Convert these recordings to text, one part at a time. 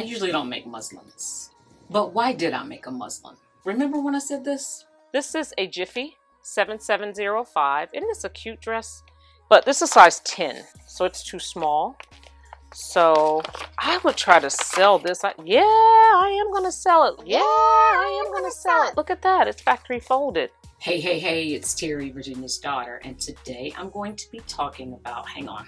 usually don't make muslins, but why did I make a muslin? Remember when I said this? This is a Jiffy 7705. Isn't this a cute dress? But this is size 10, so it's too small. So I would try to sell this. Yeah, I am going to sell it. Yeah, I am going to sell it. Look at that. It's factory folded. Hey, it's Terry, Virginia's daughter, and today I'm going to be talking about, hang on,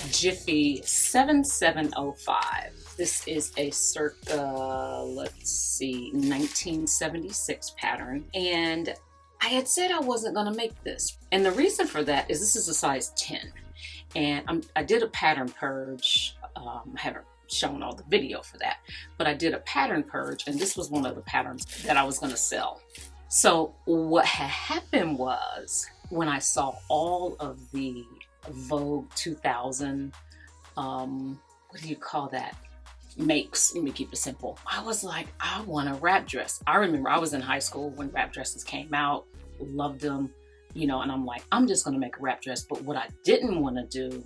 Jiffy 7705. This is a circa, let's see, 1976 pattern, and I had said I wasn't going to make this. And the reason for that is this is a size 10, and I did a pattern purge. I haven't shown all the video for that, but I did a pattern purge, and this was one of the patterns that I was going to sell. So what had happened was when I saw all of the Vogue 2000, what do you call that? Makes, let me keep it simple. I was like, I want a wrap dress. I remember I was in high school when wrap dresses came out, loved them, you know, and I'm like, I'm just going to make a wrap dress. But what I didn't want to do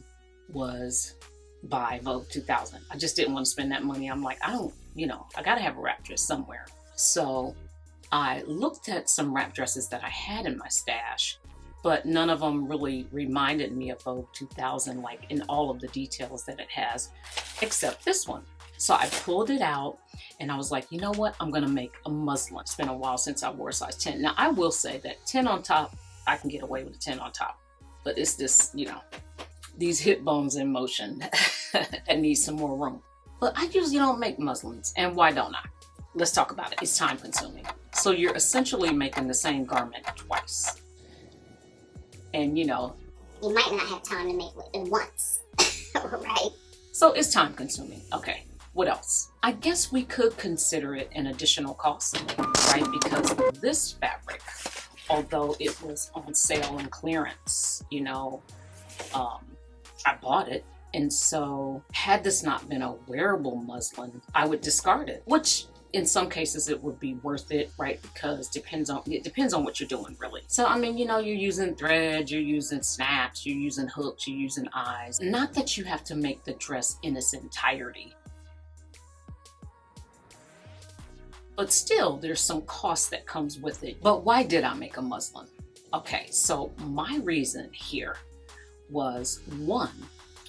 was buy Vogue 2000. I just didn't want to spend that money. I'm like, I don't, you know, I got to have a wrap dress somewhere. So I looked at some wrap dresses that I had in my stash, but none of them really reminded me of Vogue 2000, like in all of the details that it has, except this one. So I pulled it out and I was like, you know what? I'm going to make a muslin. It's been a while since I wore a size 10. Now I will say that 10 on top, I can get away with a 10 on top, but it's this, you know, these hip bones in motion that need some more room. But I usually don't make muslins, and why don't I? Let's talk about it. It's time consuming. So you're essentially making the same garment twice. And you know, you might not have time to make it once, right? So it's time consuming. Okay, what else? I guess we could consider it an additional cost, right? Because this fabric, although it was on sale and clearance, you know, I bought it. And so had this not been a wearable muslin, I would discard it, which in some cases it would be worth it, right? Because it depends on what you're doing, really. So, I mean, you know, you're using threads, you're using snaps, you're using hooks, you're using eyes. Not that you have to make the dress in its entirety. But still, there's some cost that comes with it. But why did I make a muslin? Okay, so my reason here was, one,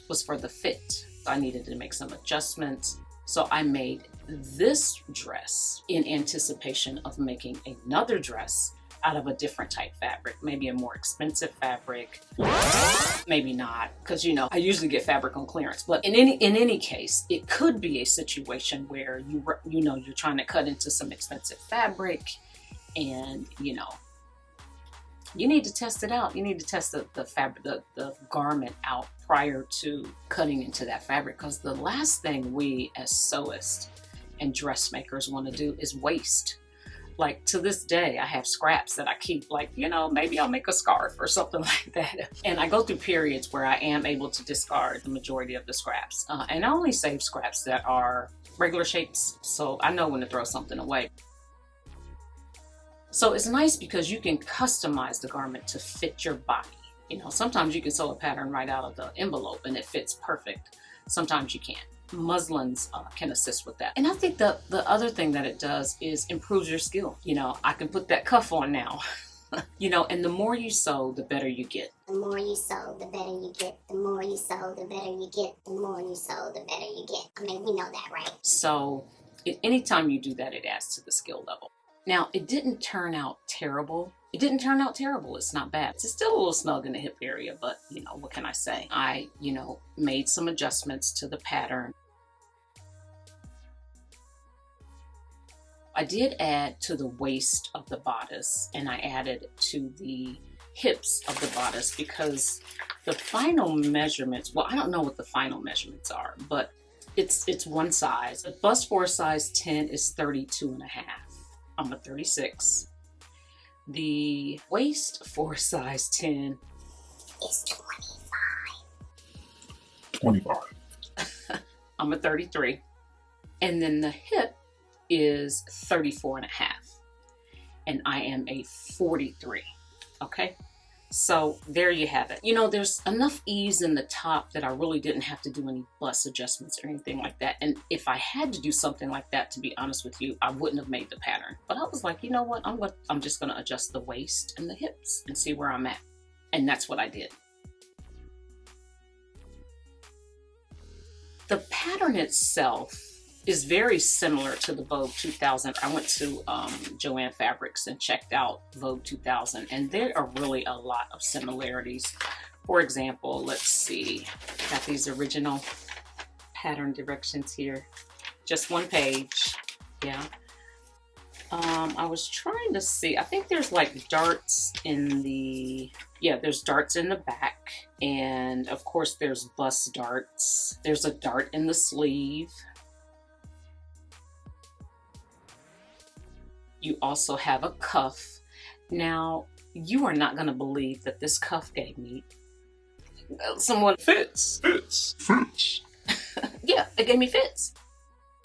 was for the fit. I needed to make some adjustments. So I made this dress in anticipation of making another dress out of a different type fabric, maybe a more expensive fabric, maybe not, because you know I usually get fabric on clearance. But in any case, it could be a situation where you're trying to cut into some expensive fabric, and you know you need to test it out. You need to test the fabric, the garment out prior to cutting into that fabric, because the last thing we as sewists and dressmakers want to do is waste. Like to this day, I have scraps that I keep, like, you know, maybe I'll make a scarf or something like that. And I go through periods where I am able to discard the majority of the scraps. And I only save scraps that are regular shapes, so I know when to throw something away. So it's nice because you can customize the garment to fit your body. You know, sometimes you can sew a pattern right out of the envelope and it fits perfect. Sometimes you can't. Muslins can assist with that. And I think the other thing that it does is improves your skill. You know, I can put that cuff on now. You know, and the more you sew, the better you get. The more you sew, the better you get. The more you sew, the better you get. The more you sew, the better you get. I mean, we know that, right? So anytime you do that, it adds to the skill level. Now, it didn't turn out terrible. It's not bad. It's still a little snug in the hip area, but you know, what can I say? I, you know, made some adjustments to the pattern. I did add to the waist of the bodice, and I added to the hips of the bodice, because the final measurements, well, I don't know what the final measurements are, but it's one size. The bust for a size 10 is 32.5. I'm a 36. The waist for size 10 is 25. I'm a 33. And then the hip is 34.5. And I am a 43. Okay. So there you have it. You know, there's enough ease in the top that I really didn't have to do any bust adjustments or anything like that. And if I had to do something like that, to be honest with you, I wouldn't have made the pattern. But I was like, you know what? I'm just going to adjust the waist and the hips and see where I'm at. And that's what I did. The pattern itself is very similar to the Vogue 2000. I went to Joann Fabrics and checked out Vogue 2000, and there are really a lot of similarities. For example, let's see, got these original pattern directions here. Just one page, yeah. I was trying to see, I think there's like darts in the, yeah, there's darts in the back, and of course there's bust darts. There's a dart in the sleeve. You also have a cuff. Now, you are not going to believe that this cuff gave me someone fits. Yeah, it gave me fits.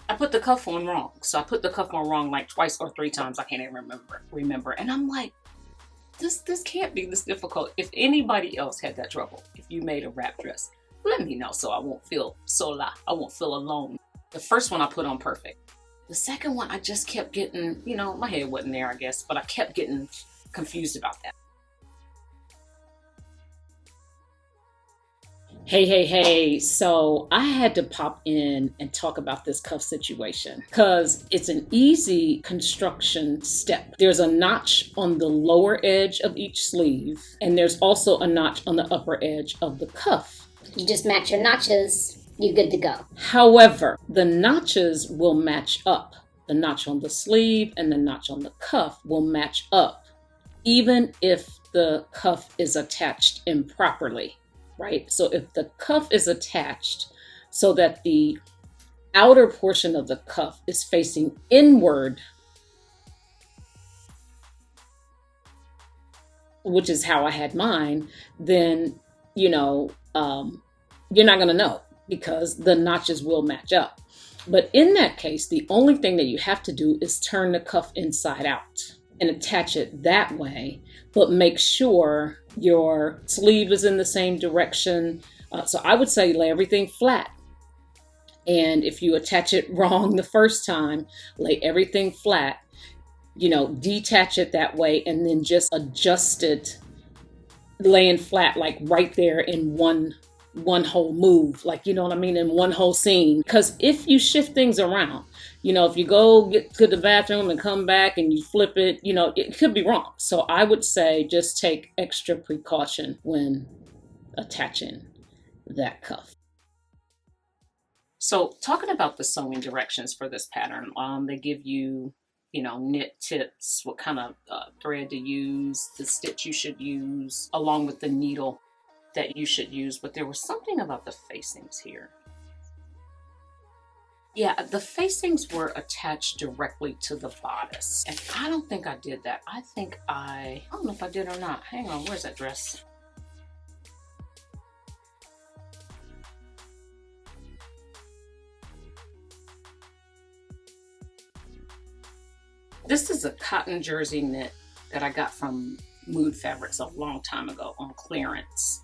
I put the cuff on wrong. So I put the cuff on wrong like twice or three times. I can't even remember. And I'm like, this can't be this difficult. If anybody else had that trouble, if you made a wrap dress, let me know so I won't feel I won't feel alone. The first one I put on perfect. The second one, I just kept getting, you know, my head wasn't there, I guess, but I kept getting confused about that. Hey. So I had to pop in and talk about this cuff situation because it's an easy construction step. There's a notch on the lower edge of each sleeve, and there's also a notch on the upper edge of the cuff. You just match your notches. You're good to go. However, the notches will match up. The notch on the sleeve and the notch on the cuff will match up, even if the cuff is attached improperly, right? So if the cuff is attached so that the outer portion of the cuff is facing inward, which is how I had mine, then, you know, you're not going to know, because the notches will match up. But in that case, the only thing that you have to do is turn the cuff inside out and attach it that way, but make sure your sleeve is in the same direction. So I would say lay everything flat. And if you attach it wrong the first time, lay everything flat, you know, detach it that way, and then just adjust it laying flat, like right there in one whole move, like, you know what I mean, in one whole scene. Because if you shift things around, you know, if you go get to the bathroom and come back and you flip it, you know, it could be wrong. So I would say just take extra precaution when attaching that cuff. So talking about the sewing directions for this pattern, they give you, you know, knit tips, what kind of thread to use, the stitch you should use, along with the needle that you should use. But there was something about the facings here. Yeah, the facings were attached directly to the bodice, and I don't think I did that. I don't know if I did or not. Hang on, where's that dress? This is a cotton jersey knit that I got from Mood Fabrics a long time ago on clearance.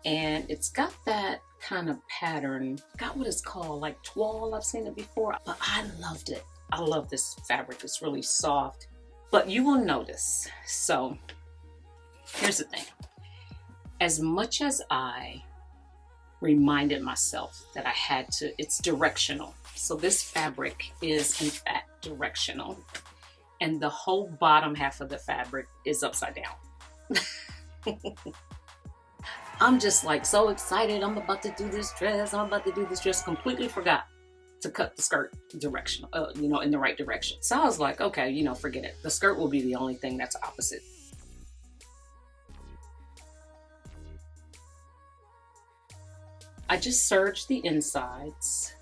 And it's got that kind of pattern, got what it's called, like toile. I've seen it before, but I loved it. I love this fabric. It's really soft, but you will notice. So here's the thing. As much as I reminded myself that I had to, it's directional. So this fabric is in fact directional, and the whole bottom half of the fabric is upside down. I'm just like so excited. I'm about to do this dress. Completely forgot to cut the skirt directional, you know, in the right direction. So I was like, okay, you know, forget it. The skirt will be the only thing that's opposite. I just serged the insides.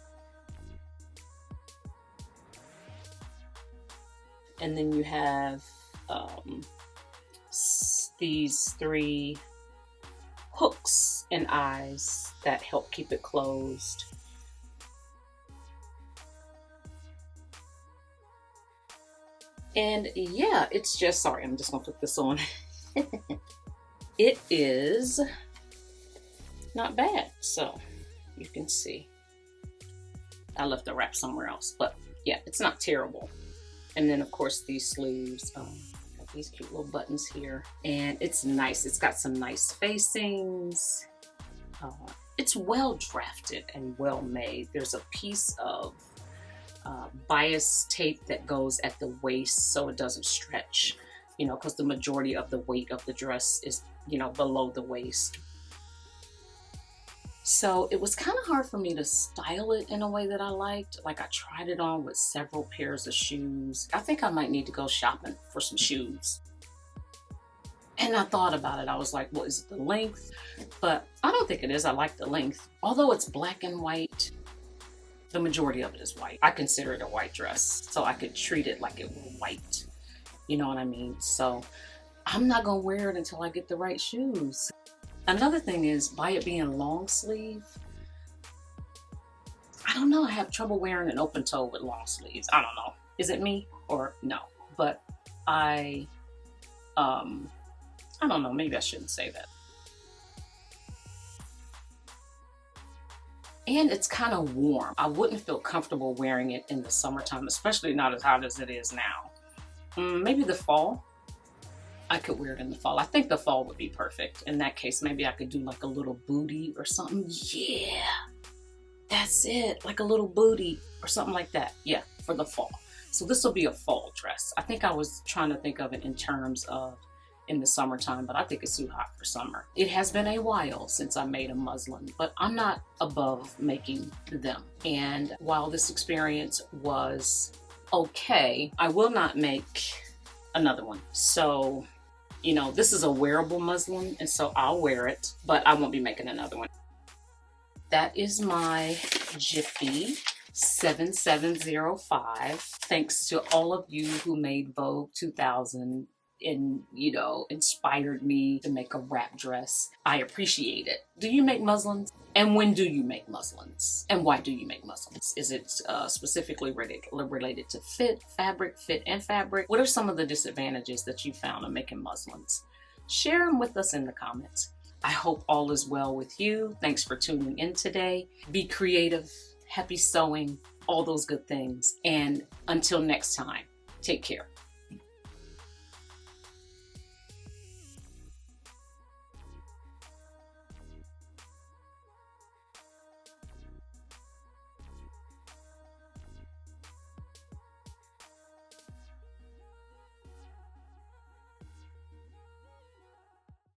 And then you have these three hooks and eyes that help keep it closed. And yeah, it's just, sorry, I'm just gonna put this on. it is not bad. So you can see. I left the wrap somewhere else, but yeah, it's not terrible. And then of course these sleeves, got these cute little buttons here, and it's nice. It's got some nice facings. It's well drafted and well made. There's a piece of bias tape that goes at the waist so it doesn't stretch, you know, because the majority of the weight of the dress is, you know, below the waist. So it was kind of hard for me to style it in a way that I liked. Like I tried it on with several pairs of shoes. I think I might need to go shopping for some shoes. And I thought about it. I was like, well, is it the length? But I don't think it is. I like the length. Although it's black and white, the majority of it is white. I consider it a white dress, so I could treat it like it were white. You know what I mean? So I'm not gonna wear it until I get the right shoes. Another thing is, by it being long sleeve, I don't know, I have trouble wearing an open toe with long sleeves. I don't know. Is it me or no? But I don't know, maybe I shouldn't say that. And it's kind of warm. I wouldn't feel comfortable wearing it in the summertime, especially not as hot as it is now. Maybe the fall. I could wear it in the fall. I think the fall would be perfect. In that case, maybe I could do like a little booty or something. Yeah, that's it. Like a little booty or something like that. Yeah, for the fall. So this will be a fall dress. I think I was trying to think of it in terms of in the summertime, but I think it's too hot for summer. It has been a while since I made a muslin, but I'm not above making them. And while this experience was okay, I will not make another one. So, you know, this is a wearable muslin, and so I'll wear it, but I won't be making another one. That is my Jiffy 7705. Thanks to all of you who made Vogue 2000 and, you know, inspired me to make a wrap dress. I appreciate it. Do you make muslins? And when do you make muslins? And why do you make muslins? Is it specifically related to fit, and fabric? What are some of the disadvantages that you found in making muslins? Share them with us in the comments. I hope all is well with you. Thanks for tuning in today. Be creative, happy sewing, all those good things. And until next time, take care.